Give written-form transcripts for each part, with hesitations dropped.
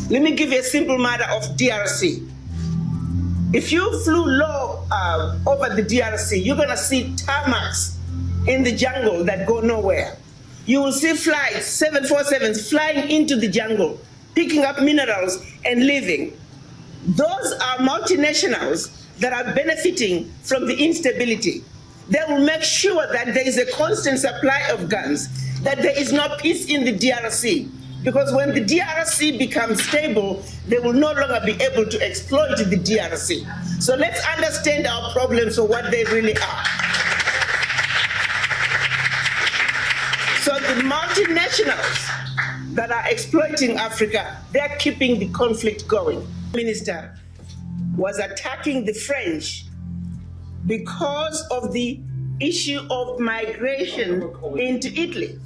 Let me give you a simple matter of DRC. If you flew low over the DRC, you're gonna see tarmacs in the jungle that go nowhere. You will see flights, 747s, flying into the jungle, picking up minerals and leaving. Those are multinationals that are benefiting from the instability. They will make sure that there is a constant supply of guns, that there is no peace in the DRC. Because when the DRC becomes stable, they will no longer be able to exploit the DRC. So let's understand our problems for what they really are. So the multinationals that are exploiting Africa, they're keeping the conflict going. The minister was attacking the French because of the issue of migration into Italy.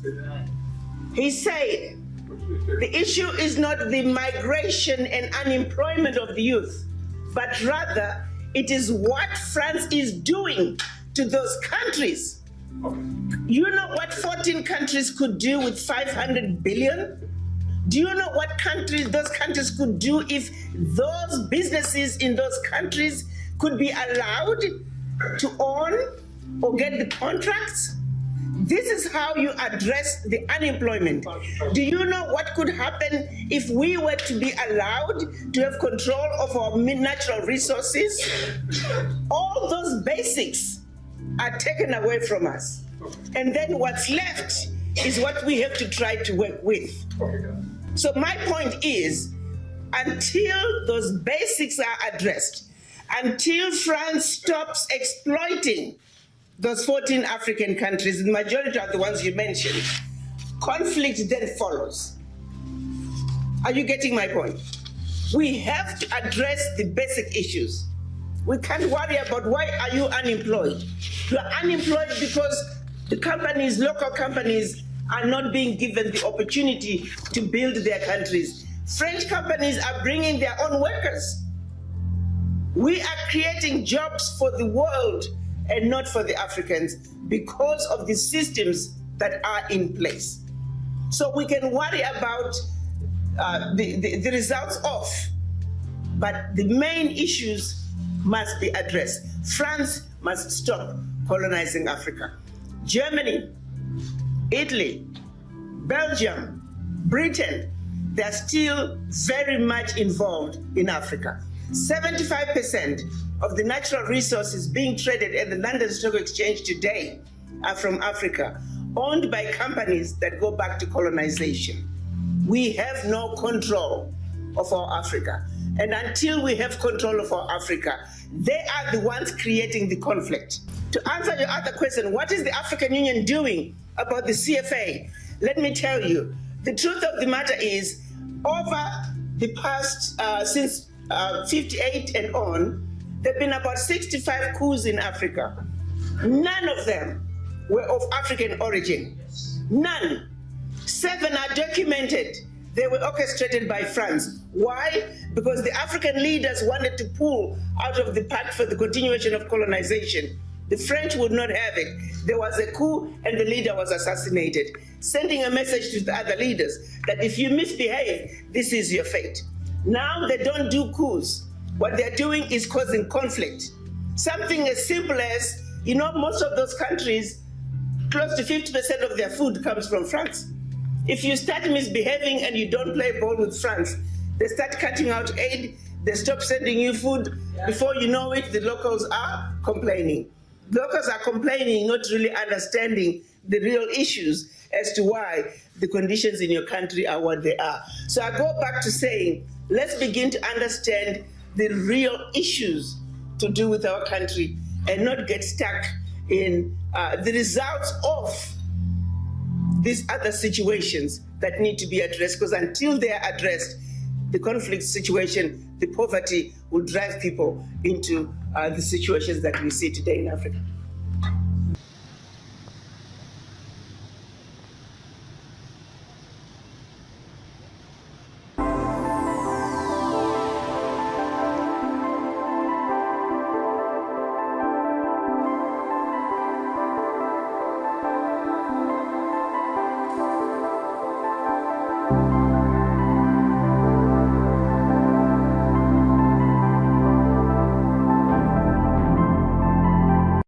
He said, the issue is not the migration and unemployment of the youth, but rather it is what France is doing to those countries. You know what 14 countries could do with 500 billion? Do you know what those countries could do if those businesses in those countries could be allowed to own or get the contracts? This is how you address the unemployment. Do you know what could happen if we were to be allowed to have control of our natural resources? All those basics are taken away from us. And then what's left is what we have to try to work with. So my point is, until those basics are addressed, until France stops exploiting those 14 African countries, the majority are the ones you mentioned, conflict then follows. Are you getting my point? We have to address the basic issues. We can't worry about why are you unemployed. You are unemployed because the companies, local companies, are not being given the opportunity to build their countries. French companies are bringing their own workers. We are creating jobs for the world and not for the Africans because of the systems that are in place. So we can worry about the results of, but the main issues must be addressed. France must stop colonizing Africa. Germany, Italy, Belgium, Britain, they're still very much involved in Africa. 75% of the natural resources being traded at the London Stock Exchange today are from Africa, owned by companies that go back to colonization. We have no control of our Africa. And until we have control of our Africa, they are the ones creating the conflict. To answer your other question, what is the African Union doing about the CFA? Let me tell you, the truth of the matter is, over the past, since 58 and on, there have been about 65 coups in Africa. None of them were of African origin. None. 7 are documented. They were orchestrated by France. Why? Because the African leaders wanted to pull out of the pact for the continuation of colonization. The French would not have it. There was a coup and the leader was assassinated, sending a message to the other leaders that if you misbehave, this is your fate. Now they don't do coups. What they're doing is causing conflict. Something as simple as, you know, most of those countries, close to 50% of their food comes from France. If you start misbehaving and you don't play ball with France, they start cutting out aid, they stop sending you food. Before you know it, the locals are complaining. Locals are complaining, not really understanding the real issues as to why the conditions in your country are what they are. So I go back to saying, let's begin to understand the real issues to do with our country and not get stuck in the results of these other situations that need to be addressed, because until they are addressed, the conflict situation, the poverty will drive people into the situations that we see today in Africa.